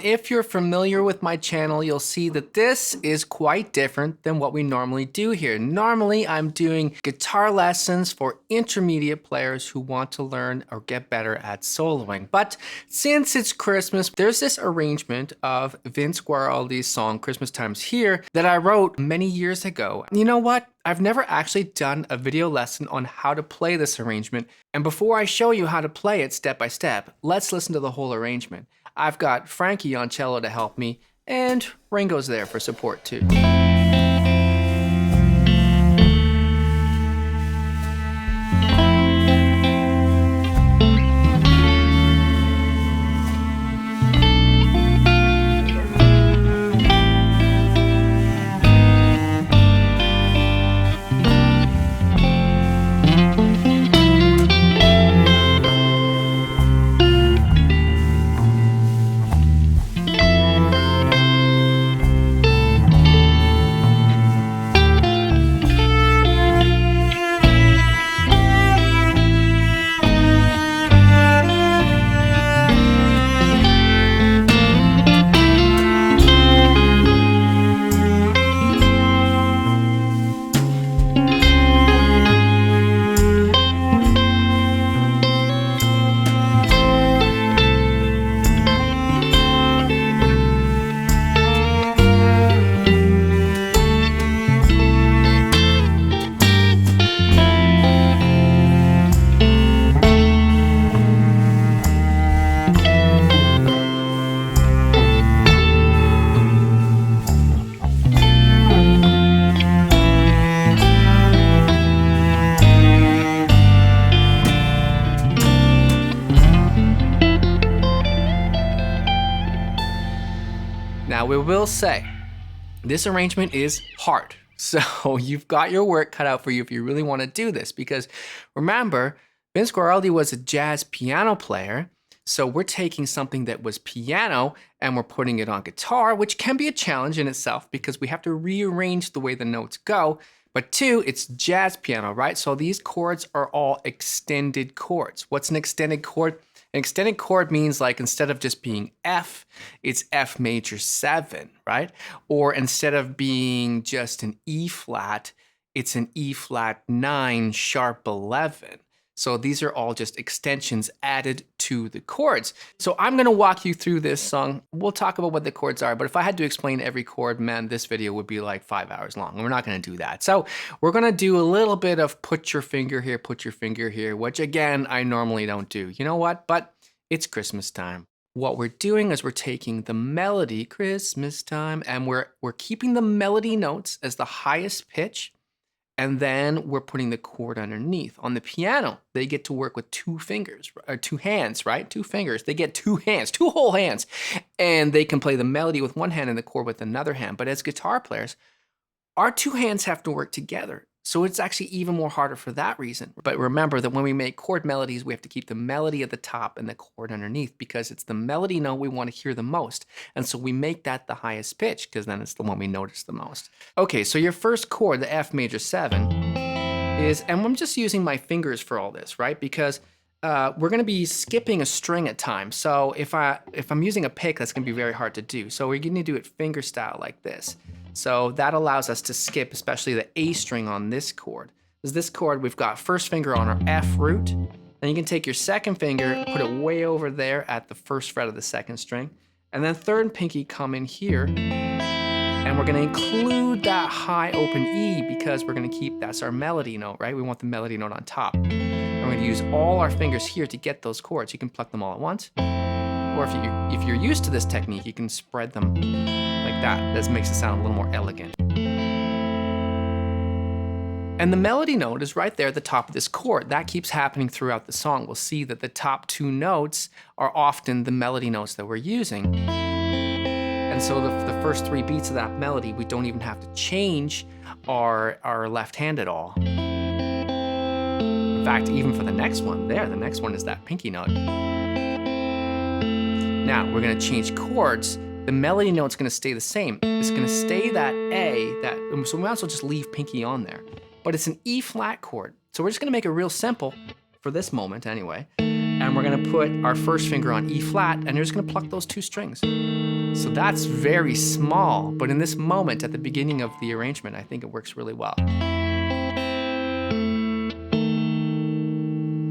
If you're familiar with my channel, you'll see that this is quite different than what we normally do here. Normally, I'm doing guitar lessons for intermediate players who want to learn or get better at soloing. But since it's Christmas, there's this arrangement of Vince Guaraldi's song Christmas Time's Here that I wrote many years ago. You know what? I've never actually done a video lesson on how to play this arrangement. And before I show you how to play it step by step, let's listen to the whole arrangement. I've got Frankie on cello to help me, and Ringo's there for support too. Now, we will say, this arrangement is hard. So you've got your work cut out for you if you really want to do this. Because remember, Vince Guaraldi was a jazz piano player. So we're taking something that was piano and we're putting it on guitar, which can be a challenge in itself because we have to rearrange the way the notes go. But two, it's jazz piano, right? So these chords are all extended chords. What's an extended chord? An extended chord means like instead of just being F, it's F major 7, right? Or instead of being just an E flat, it's an E flat 9 sharp 11. So these are all just extensions added to the chords. So I'm gonna walk you through this song. We'll talk about what the chords are, but if I had to explain every chord, man, this video would be like 5 hours long. And we're not gonna do that. So we're gonna do a little bit of put your finger here, which again, I normally don't do. You know what? But it's Christmas time. What we're doing is we're taking the melody, Christmas time, and we're keeping the melody notes as the highest pitch. And then we're putting the chord underneath. On the piano, they get to work with 2 fingers, or 2 hands, right? 2 fingers. They get 2 hands, 2 whole hands. And they can play the melody with one hand and the chord with another hand. But as guitar players, our 2 hands have to work together. So it's actually even more harder for that reason. But remember that when we make chord melodies, we have to keep the melody at the top and the chord underneath because it's the melody note we want to hear the most. And so we make that the highest pitch because then it's the one we notice the most. Okay, so your first chord, the F major 7, is, and I'm just using my fingers for all this, right? Because we're gonna be skipping a string at times. So if I'm using a pick, that's gonna be very hard to do. So we're gonna do it finger style like this. So that allows us to skip, especially the A string on this chord. Because this chord, we've got first finger on our F root. Then you can take your second finger, put it way over there at the first fret of the second string. And then third and pinky come in here. And we're gonna include that high open E because we're gonna keep, that's our melody note, right? We want the melody note on top. And we're gonna use all our fingers here to get those chords. You can pluck them all at once. Or if you're used to this technique, you can spread them like that. This makes it sound a little more elegant. And the melody note is right there at the top of this chord. That keeps happening throughout the song. We'll see that the top 2 notes are often the melody notes that we're using. And so the first 3 beats of that melody, we don't even have to change our left hand at all. In fact, even for the next one there, the next one is that pinky note. Now, we're gonna change chords. The melody note's gonna stay the same. It's gonna stay that A, so we might as well just leave pinky on there. But it's an E flat chord. So we're just gonna make it real simple, for this moment anyway. and we're gonna put our first finger on E flat, and you're just gonna pluck those 2 strings. So that's very small, but in this moment at the beginning of the arrangement, I think it works really well.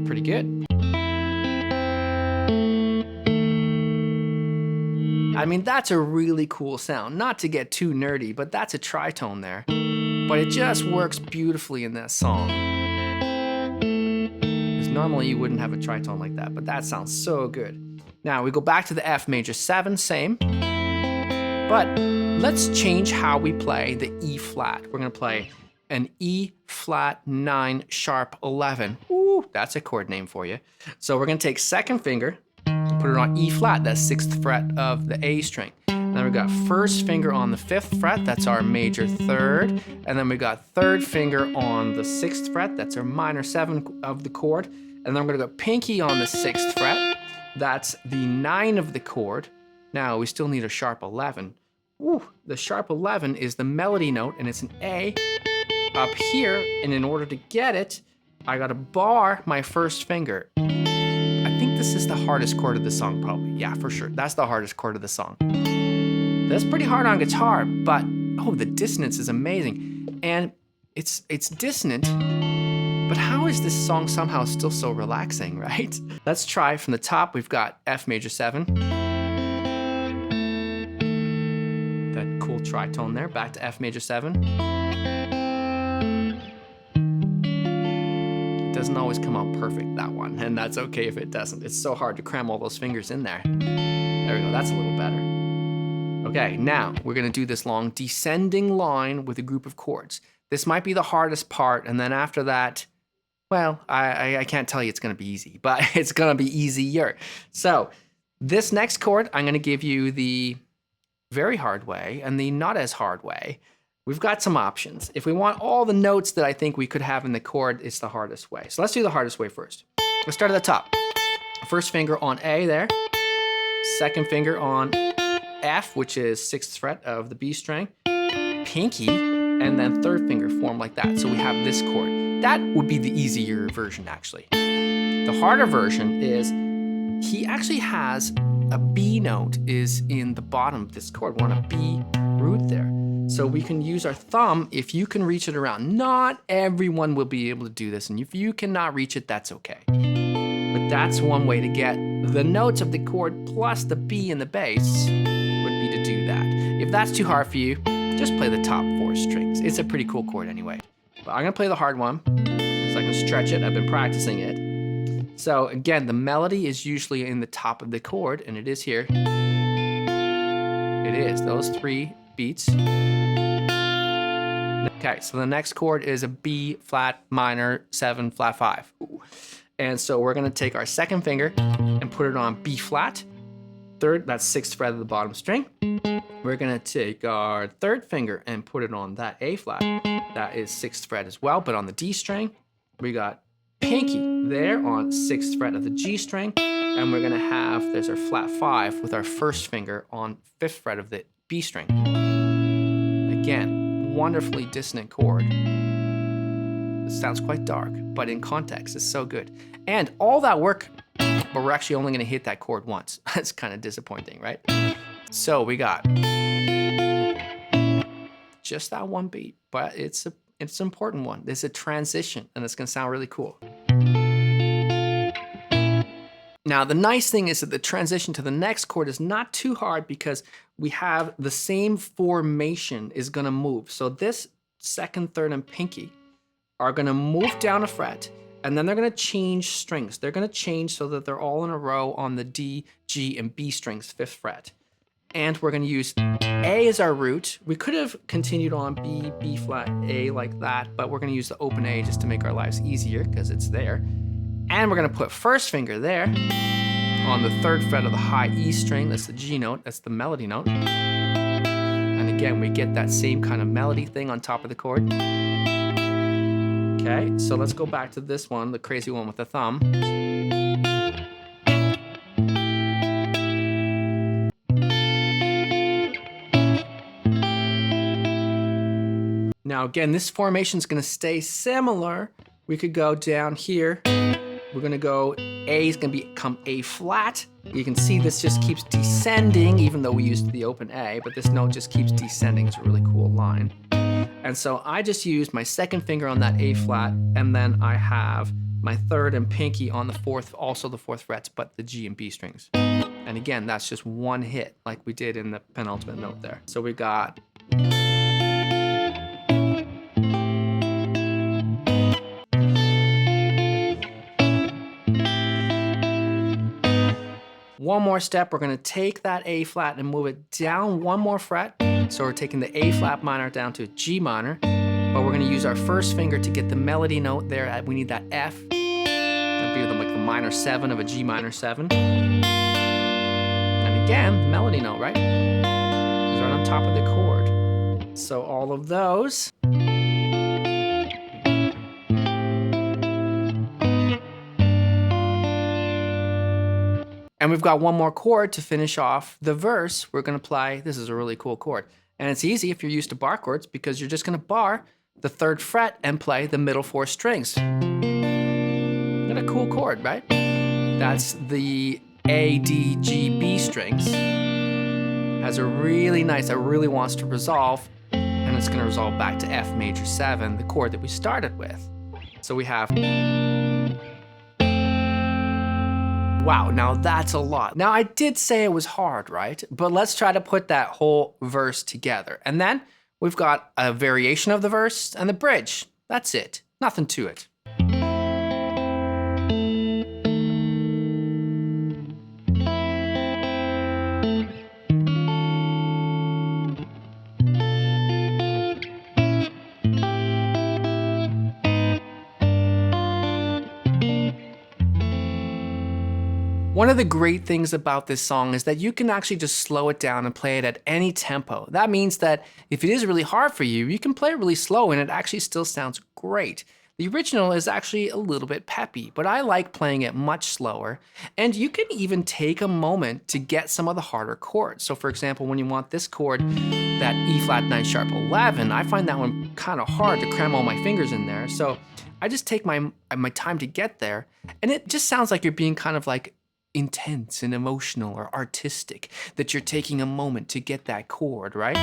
Pretty good. I mean, that's a really cool sound. Not to get too nerdy, but that's a tritone there. But it just works beautifully in that song. Because normally you wouldn't have a tritone like that, but that sounds so good. Now we go back to the F major 7, same. But let's change how we play the E flat. We're gonna play an E flat 9 sharp 11. Ooh, that's a chord name for you. So we're gonna take second finger, put it on E flat, that's 6th fret of the A string. Then we got first finger on the 5th fret, that's our major 3rd. And then we got third finger on the 6th fret, that's our minor 7 of the chord. And then we're gonna go pinky on the 6th fret, that's the 9 of the chord. Now we still need a sharp 11. Ooh, the sharp 11 is the melody note, and it's an A up here. And in order to get it, I gotta bar my first finger. I think this is the hardest chord of the song, probably. Yeah, for sure. That's the hardest chord of the song. That's pretty hard on guitar, but oh, the dissonance is amazing. And it's dissonant, but how is this song somehow still so relaxing, right? Let's try from the top. We've got F major 7. That cool tritone there. Back to F major 7. Doesn't always come out perfect, that one, and that's okay if it doesn't. It's so hard to cram all those fingers in there. There we go, that's a little better. Okay, now we're gonna do this long descending line with a group of chords. This might be the hardest part, and then after that, well, I can't tell you it's gonna be easy, but it's gonna be easier. So this next chord, I'm gonna give you the very hard way and the not as hard way. We've got some options. If we want all the notes that I think we could have in the chord, it's the hardest way. So let's do the hardest way first. Let's start at the top. First finger on A there. Second finger on F, which is 6th fret of the B string. Pinky, and then third finger formed like that. So we have this chord. That would be the easier version, actually. The harder version is he actually has a B note is in the bottom of this chord. We're on a B root there. So we can use our thumb if you can reach it around. Not everyone will be able to do this, and if you cannot reach it, that's okay. But that's one way to get the notes of the chord plus the B and the bass would be to do that. If that's too hard for you, just play the top 4 strings. It's a pretty cool chord anyway. But I'm gonna play the hard one so I can stretch it. I've been practicing it. So again, the melody is usually in the top of the chord, and it is here. It is, those 3 beats. Okay, so the next chord is a B flat minor 7 flat 5. Ooh. And so we're gonna take our second finger and put it on B flat. Third, that's 6th fret of the bottom string. We're gonna take our third finger and put it on that A flat. That is 6th fret as well, but on the D string. We got pinky there on 6th fret of the G string. And we're gonna have, there's our flat 5 with our first finger on 5th fret of the B string. Again, wonderfully dissonant chord. It sounds quite dark, but in context, it's so good. And all that work, but we're actually only gonna hit that chord once. That's kind of disappointing, right? So we got just that one beat, but it's an important one. It's a transition, and it's gonna sound really cool. Now, the nice thing is that the transition to the next chord is not too hard because we have the same formation is gonna move. So this second, third, and pinky are gonna move down a fret, and then they're gonna change strings. They're gonna change so that they're all in a row on the D, G, and B strings, 5th fret. And we're gonna use A as our root. We could have continued on B, B flat, A like that, but we're gonna use the open A just to make our lives easier because it's there. And we're gonna put first finger there on the 3rd fret of the high E string. That's the G note, that's the melody note. And again, we get that same kind of melody thing on top of the chord. Okay, so let's go back to this one, the crazy one with the thumb. Now again, this formation is gonna stay similar. We could go down here. We're gonna go A is going to become A flat. You can see this just keeps descending, even though we used the open A, but this note just keeps descending. It's a really cool line. And so I just used my second finger on that A flat, and then I have my third and pinky on the fourth, also the fourth frets, but the G and B strings. And again, that's just one hit, like we did in the penultimate note there. So we got one more step. We're gonna take that A flat and move it down one more fret. So we're taking the A flat minor down to G minor, but we're gonna use our first finger to get the melody note there. We need that F. That'd be like the minor 7 of a G minor 7. And again, the melody note, right? Is right on top of the chord. So all of those. And we've got one more chord to finish off the verse. We're gonna play, this is a really cool chord. And it's easy if you're used to bar chords because you're just gonna bar the 3rd fret and play the middle 4 strings. Got a cool chord, right? That's the A, D, G, B strings. Has a really nice, that really wants to resolve, and it's gonna resolve back to F major 7, the chord that we started with. So we have, wow, now that's a lot. Now I did say it was hard, right? But let's try to put that whole verse together. And then we've got a variation of the verse and the bridge. That's it, nothing to it. One of the great things about this song is that you can actually just slow it down and play it at any tempo. That means that if it is really hard for you, you can play it really slow and it actually still sounds great. The original is actually a little bit peppy, but I like playing it much slower. And you can even take a moment to get some of the harder chords. So for example, when you want this chord, that E flat 9 sharp 11, I find that one kind of hard to cram all my fingers in there. So I just take my time to get there, and it just sounds like you're being kind of like intense and emotional or artistic, that you're taking a moment to get that chord, right?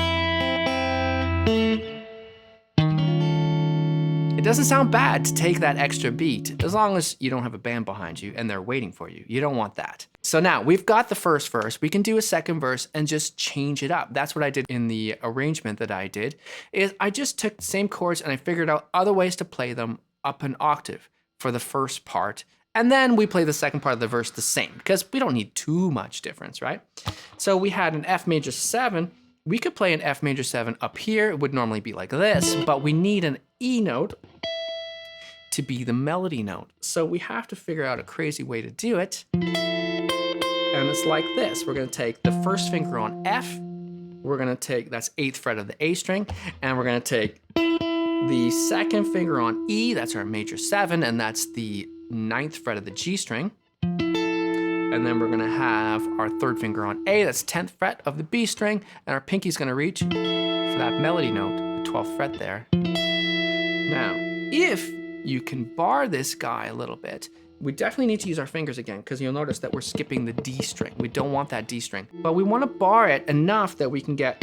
It doesn't sound bad to take that extra beat, as long as you don't have a band behind you and they're waiting for you. You don't want that. So now we've got the first verse, we can do a second verse and just change it up. That's what I did in the arrangement that I did, is I just took the same chords and I figured out other ways to play them up an octave for the first part. And then we play the second part of the verse the same, because we don't need too much difference, right? So we had an F major 7. We could play an F major 7 up here. It would normally be like this, but we need an E note to be the melody note. So we have to figure out a crazy way to do it. And it's like this. We're gonna take the first finger on F. We're gonna take, that's 8th fret of the A string, and we're gonna take the second finger on E, that's our major 7, and that's the 9th fret of the G string. And then we're gonna have our 3rd finger on A, that's 10th fret of the B string, and our pinky's gonna reach for that melody note, the 12th fret there. Now, if you can bar this guy a little bit, we definitely need to use our fingers again, because you'll notice that we're skipping the D string. We don't want that D string, but we wanna bar it enough that we can get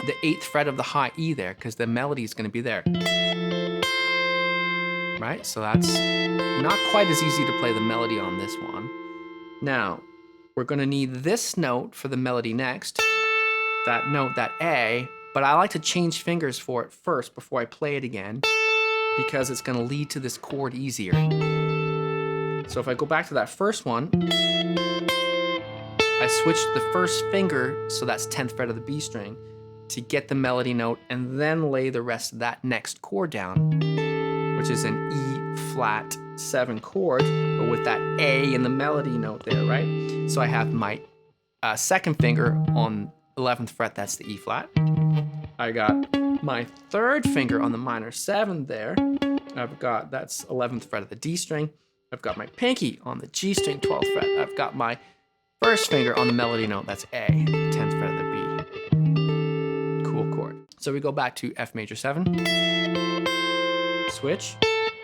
the 8th fret of the high E there, because the melody is gonna be there. Right, so that's not quite as easy to play the melody on this one. Now, we're gonna need this note for the melody next, that note, that A, but I like to change fingers for it first before I play it again, because it's gonna lead to this chord easier. So if I go back to that first one, I switched the first finger, so that's 10th fret of the B string, to get the melody note and then lay the rest of that next chord down, which is an E flat 7 chord, but with that A in the melody note there, right? So I have my second finger on 11th fret, that's the E flat. I got my 3rd finger on the minor 7 there. I've got, that's 11th fret of the D string. I've got my pinky on the G string, 12th fret. I've got my first finger on the melody note, that's A, 10th fret of the B. Cool chord. So we go back to F major 7, switch,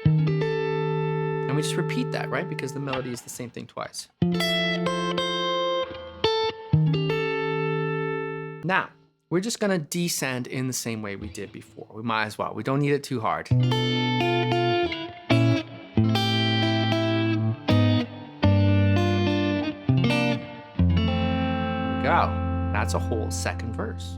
and And we just repeat that, right? Because the melody is the same thing twice. Now, we're just gonna descend in the same way we did before. We might as well. We don't need it too hard. There we go. That's a whole second verse.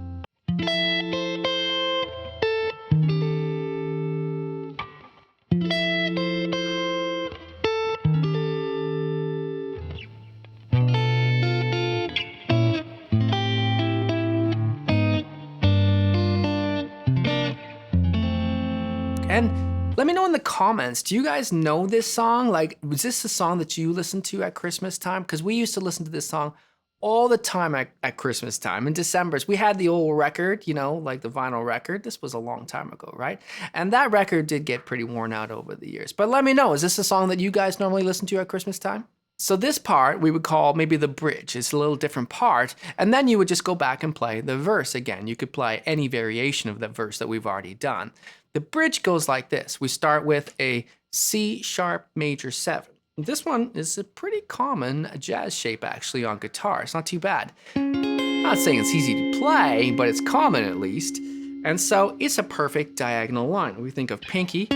And let me know in the comments, do you guys know this song? Like, was this a song that you listened to at Christmas time? Because we used to listen to this song all the time at Christmas time. In December's, we had the old record, you know, like the vinyl record. This was a long time ago, right? And that record did get pretty worn out over the years. But let me know, is this a song that you guys normally listen to at Christmas time? So this part we would call maybe the bridge. It's a little different part. And then you would just go back and play the verse again. You could play any variation of the verse that we've already done. The bridge goes like this. We start with a C sharp major 7. This one is a pretty common jazz shape actually on guitar. It's not too bad. I'm not saying it's easy to play, but it's common at least. And so it's a perfect diagonal line. We think of pinky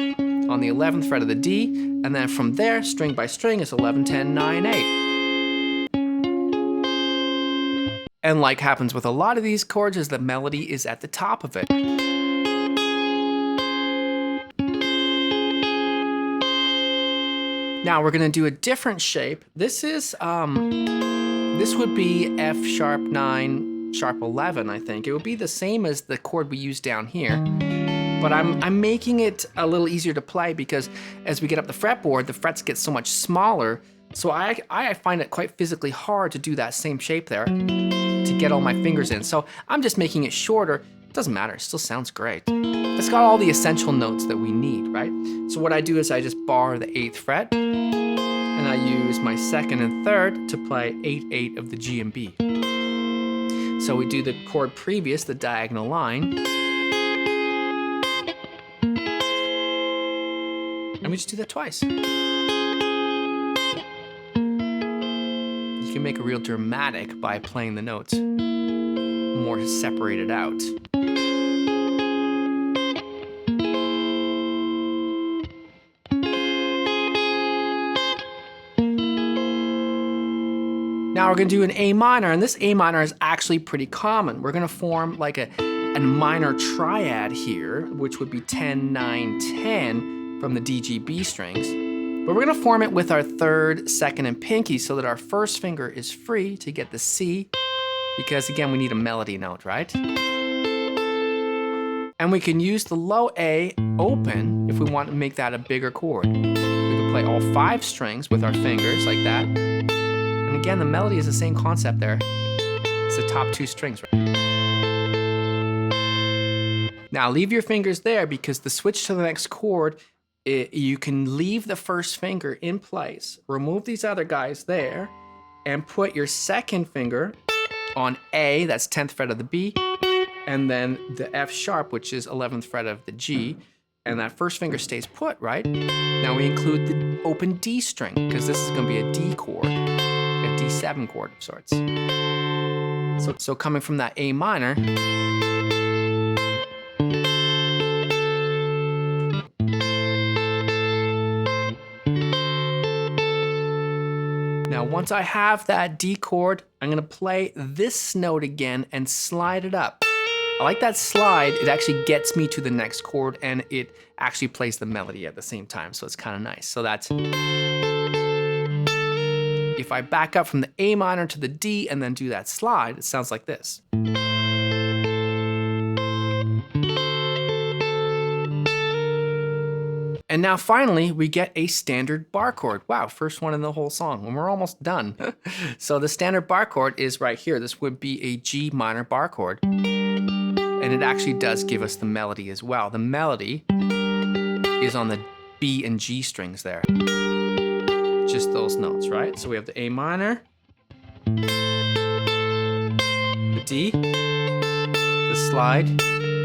on the 11th fret of the D, and then from there, string by string, is 11, 10, 9, 8. And like happens with a lot of these chords, is the melody is at the top of it. Now we're gonna do a different shape. This is, this would be F sharp 9, sharp 11, I think. It would be the same as the chord we use down here, but I'm making it a little easier to play because as we get up the fretboard, the frets get so much smaller. So I find it quite physically hard to do that same shape there to get all my fingers in. So I'm just making it shorter. It doesn't matter, it still sounds great. It's got all the essential notes that we need, right? So what I do is I just bar the 8th fret, and I use my 2nd and 3rd to play 8, 8 of the G and B. So we do the chord previous, the diagonal line, and we just do that twice. You can make it real dramatic by playing the notes more separated out. Now we're gonna do an A minor, and this A minor is actually pretty common. We're gonna form like a minor triad here, which would be 10, 9, 10 from the D, G, B strings. But we're gonna form it with our 3rd, 2nd, and pinky so that our first finger is free to get the C, because again, we need a melody note, right? And we can use the low A open if we want to make that a bigger chord. We can play all 5 strings with our fingers like that. And again, the melody is the same concept there. It's the top 2 strings, right? Now leave your fingers there because the switch to the next chord, you can leave the first finger in place, remove these other guys there, and put your 2nd finger on A, that's 10th fret of the B, and then the F sharp, which is 11th fret of the G, and that first finger stays put, right? Now we include the open D string, because this is gonna be a D chord, a D7 chord of sorts. So coming from that A minor, now once I have that D chord, I'm gonna play this note again and slide it up. I like that slide, it actually gets me to the next chord and it actually plays the melody at the same time, so it's kind of nice. So that's, if I back up from the A minor to the D and then do that slide, it sounds like this. And now finally, we get a standard bar chord. Wow, first one in the whole song, and we're almost done. So the standard bar chord is right here. This would be a G minor bar chord. And it actually does give us the melody as well. The melody is on the B and G strings there. Just those notes, right? So we have the A minor, the D, the slide.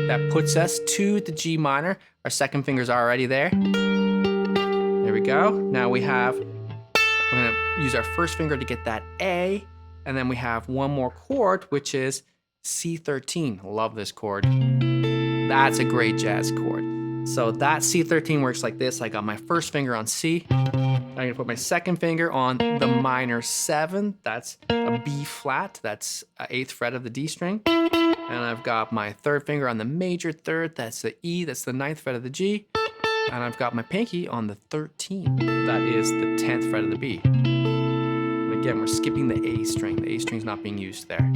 That puts us to the G minor. Our 2nd finger's already there. There we go. Now we're gonna use our first finger to get that A, and then we have one more chord, which is C13. Love this chord. That's a great jazz chord. So that C13 works like this. I got my first finger on C. I'm gonna put my second finger on the minor 7. That's a B flat. That's an 8th fret of the D string. And I've got my third finger on the major 3rd. That's the E. That's the 9th fret of the G. And I've got my pinky on the 13. That is the 10th fret of the B. And again, we're skipping the A string. The A string's not being used there.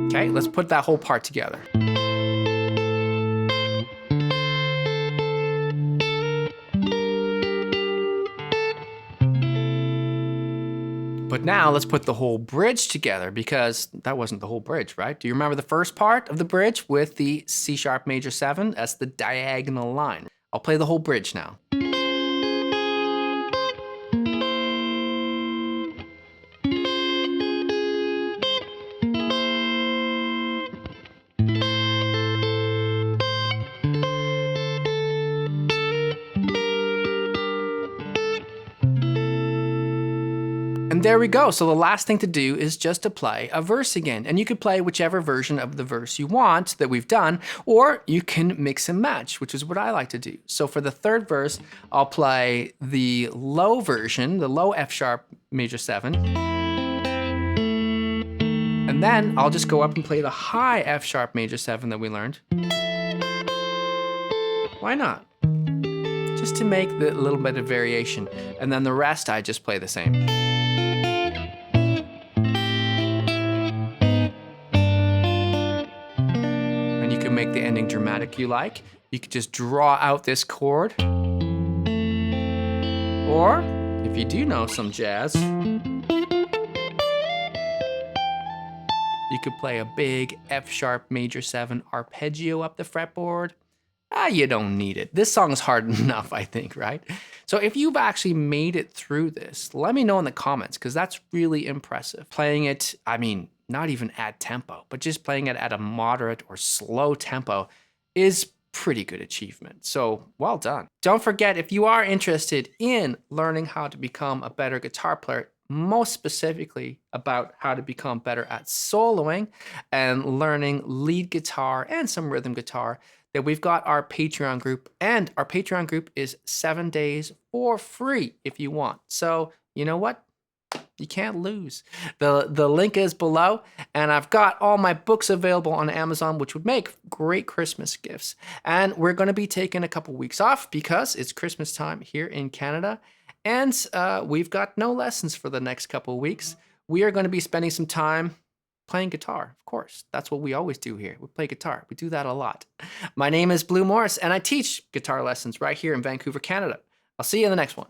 Okay, let's put that whole part together. But now let's put the whole bridge together, because that wasn't the whole bridge, right? Do you remember the first part of the bridge with the C sharp major 7? That's the diagonal line. I'll play the whole bridge now. And there we go. So the last thing to do is just to play a verse again. And you could play whichever version of the verse you want that we've done, or you can mix and match, which is what I like to do. So for the third verse, I'll play the low version, the low F sharp major 7. And then I'll just go up and play the high F sharp major 7 that we learned. Why not? Just to make the little bit of variation. And then the rest, I just play the same. Make the ending dramatic you like. You could just draw out this chord. Or, if you do know some jazz, you could play a big F sharp major 7 arpeggio up the fretboard. You don't need it. This song is hard enough, I think, right? So if you've actually made it through this, let me know in the comments, because that's really impressive. Playing it, I mean, not even at tempo, but just playing it at a moderate or slow tempo is pretty good achievement. So well done. Don't forget, if you are interested in learning how to become a better guitar player, most specifically about how to become better at soloing and learning lead guitar and some rhythm guitar, that we've got our Patreon group, and our Patreon group is 7 days for free if you want. So you know what? You can't lose. The link is below, and I've got all my books available on Amazon, which would make great Christmas gifts. And we're going to be taking a couple weeks off because it's Christmas time here in Canada, and we've got no lessons for the next couple of weeks. We are going to be spending some time playing guitar, of course. That's what we always do here. We play guitar. We do that a lot. My name is Blue Morris, and I teach guitar lessons right here in Vancouver, Canada. I'll see you in the next one.